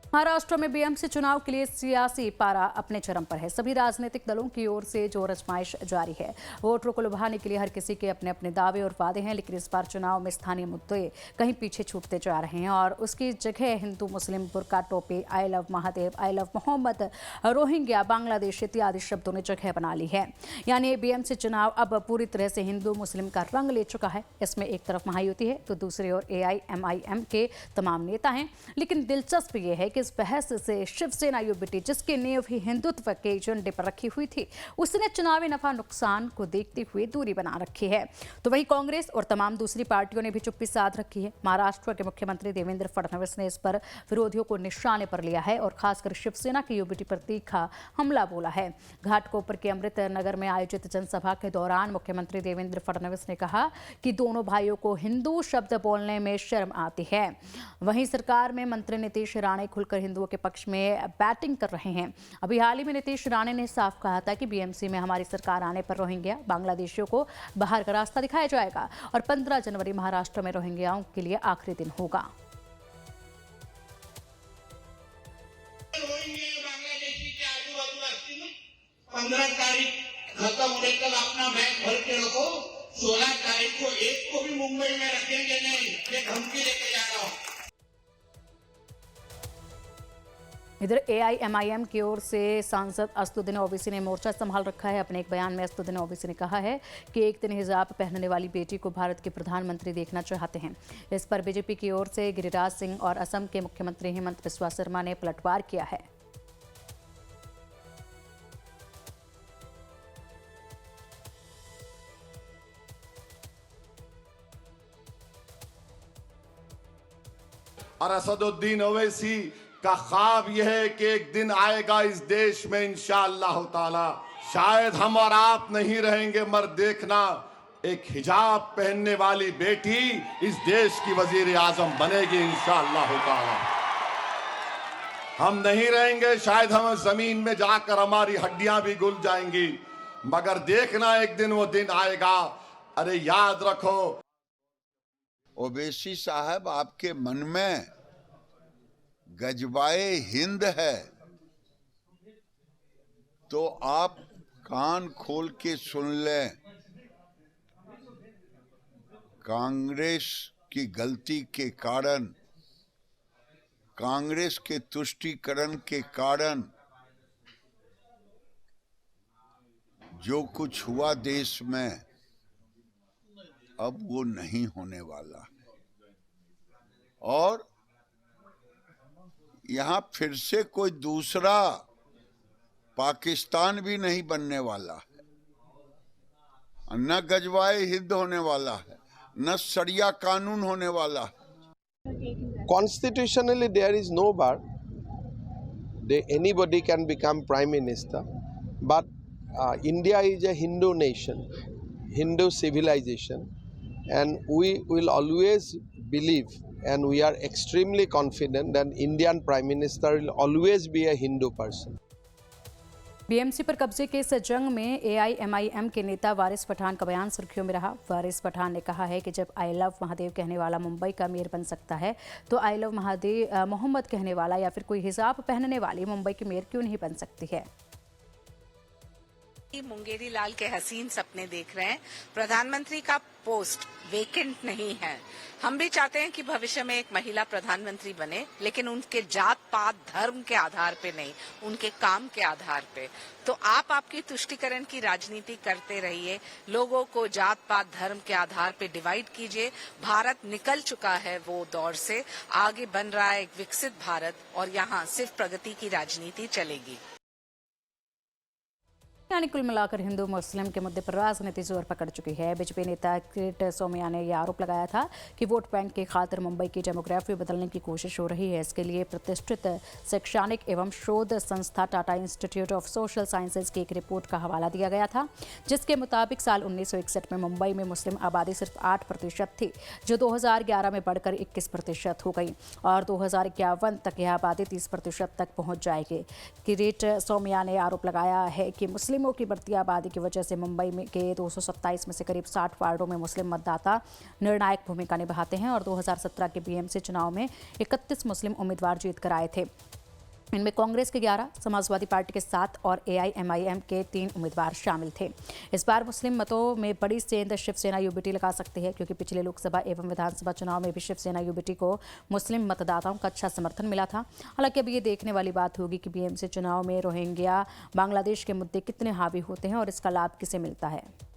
महाराष्ट्र में बीएमसी चुनाव के लिए सियासी पारा अपने चरम पर है। सभी राजनीतिक दलों की ओर से जोर आजमाइश जारी है। वोटरों को लुभाने के लिए हर किसी के अपने अपने दावे और वादे हैं, लेकिन इस बार चुनाव में स्थानीय मुद्दे कहीं पीछे छूटते जा रहे हैं और उसकी जगह हिंदू मुस्लिम, बुर्का टोपी, I love Mahadev, I love Mohammad, Rohingya, Bangladesh इत्यादि शब्दों ने जगह बना ली है। यानी बीएमसी चुनाव अब पूरी तरह से हिंदू मुस्लिम का रंग ले चुका है। इसमें एक तरफ महायुति है तो दूसरी ओर AIMIM के तमाम नेता हैं। लेकिन दिलचस्प ये है कि इस बहस से शिवसेना यूबीटी, जिसकी नींव ही हिंदुत्व के एजेंडे पर रखी हुई थी, उसने चुनावी नफा नुकसान को देखते हुए दूरी बना रखी है। तो वहीं कांग्रेस और तमाम दूसरी पार्टियों ने भी चुप्पी साध रखी है। महाराष्ट्र के मुख्यमंत्री देवेंद्र फडणवीस ने इस पर विरोधियों को निशाने पर लिया है और खासकर शिवसेना की यूबीटी पर तीखा हमला बोला है। घाटकोपर के अमृत नगर में आयोजित जनसभा के दौरान मुख्यमंत्री देवेंद्र फडणवीस ने कहा कि दोनों भाइयों को हिंदू शब्द बोलने में शर्म आती है। वहीं सरकार में मंत्री नीतीश राणे खुलकर हिंदुओं के पक्ष में बैटिंग कर रहे हैं। अभी हाल ही में नीतीश राणे ने साफ कहा था कि बीएमसी में हमारी सरकार आने पर रोहिंग्या, बांग्लादेशियों को बाहर का रास्ता दिखाया जाएगा और 15 जनवरी महाराष्ट्र में रोहिंग्याओं के लिए आखिरी दिन होगा। 15 तारीख खत्म होने तक अपना बैग भर के रखो। 16 तारीख को एक को भी मुंबई में रखेंगे नहीं, ये धमकी लेके जा रहा हूं। इधर AIMIM की ओर से सांसद असदुद्दीन ओवैसी ने मोर्चा संभाल रखा है। अपने एक बयान में असदुद्दीन ओवैसी ने कहा है कि एक दिन हिजाब पहनने वाली बेटी को भारत के प्रधानमंत्री देखना चाहते हैं। इस पर बीजेपी की ओर से गिरिराज सिंह और असम के मुख्यमंत्री हेमंत बिस्वा शर्मा ने पलटवार किया है। और असदुद्दीन ओवैसी का ख्वाब यह है कि एक दिन आएगा इस देश में इंशाअल्लाह ताला, शायद हम और आप नहीं रहेंगे मगर देखना, एक हिजाब पहनने वाली बेटी इस देश की वजीर आजम बनेगी इंशाअल्लाह ताला। हम नहीं रहेंगे, शायद हम जमीन में जाकर हमारी हड्डियां भी घुल जाएंगी, मगर देखना एक दिन वो दिन आएगा। अरे याद रखो, ओवैसी साहब, आपके मन में गजबाए हिंद है तो आप कान खोल के सुन लें। कांग्रेस की गलती के कारण, कांग्रेस के तुष्टीकरण के कारण जो कुछ हुआ देश में, अब वो नहीं होने वाला है और यहाँ फिर से कोई दूसरा पाकिस्तान भी नहीं बनने वाला है। न गजवाए हिंद होने वाला है, न शरिया कानून होने वाला है। Constitutionally, there is no bar. Anybody can become prime minister, but India is a Hindu nation, Hindu civilization, and we will always believe, and we are extremely confident that Indian Prime Minister will always be a Hindu person. BMC पर कब्जे के इस जंग में AIMIM के नेता वारिस पठान का बयान सुर्खियों में रहा। वारिस पठान ने कहा है कि जब आई लव महादेव कहने वाला मुंबई का मेयर बन सकता है तो आई लव महादेव मोहम्मद कहने वाला या फिर कोई हिजाब पहनने वाली मुंबई की मेयर क्यों नहीं बन सकती है। मुंगेरी लाल के हसीन सपने देख रहे हैं। प्रधानमंत्री का पोस्ट वेकेंट नहीं है। हम भी चाहते हैं कि भविष्य में एक महिला प्रधानमंत्री बने, लेकिन उनके जात पात धर्म के आधार पे नहीं, उनके काम के आधार पे। तो आप आपकी तुष्टीकरण की राजनीति करते रहिए, लोगों को जात पात धर्म के आधार पे डिवाइड कीजिए। भारत निकल चुका है वो दौर से, आगे बन रहा है एक विकसित भारत और यहाँ सिर्फ प्रगति की राजनीति चलेगी। यानी कुल मिलाकर हिंदू मुस्लिम के मुद्दे पर राजनीति जोर पकड़ चुकी है। बीजेपी नेता किरीट सोमैया ने यह आरोप लगाया था कि वोट बैंक की खातिर मुंबई की डेमोग्राफी बदलने की कोशिश हो रही है। इसके लिए प्रतिष्ठित शैक्षणिक एवं शोध संस्था Tata institute of social sciences की एक रिपोर्ट का हवाला दिया गया था, जिसके मुताबिक साल 1961 में मुंबई में मुस्लिम आबादी सिर्फ 8% थी, जो 2011 में बढ़कर 21% हो गई और 2051 तक यह आबादी 30% तक पहुंच जाएगी। किरीट सोमैया ने आरोप लगाया है कि मुस्लिमों की बढ़ती आबादी की वजह से मुंबई में के 227 में से करीब 60 वार्डों में मुस्लिम मतदाता निर्णायक भूमिका निभाते हैं और 2017 के बीएमसी चुनाव में 31 मुस्लिम उम्मीदवार जीत कर आए थे। इनमें कांग्रेस के 11, समाजवादी पार्टी के 7 और AIMIM के 3 उम्मीदवार शामिल थे। इस बार मुस्लिम मतों में बड़ी सेंध शिवसेना UBT लगा सकती है, क्योंकि पिछले लोकसभा एवं विधानसभा चुनाव में भी शिवसेना UBT को मुस्लिम मतदाताओं का अच्छा समर्थन मिला था। हालांकि अब ये देखने वाली बात होगी कि BMC चुनाव में रोहिंग्या, बांग्लादेश के मुद्दे कितने हावी होते हैं और इसका लाभ किसे मिलता है।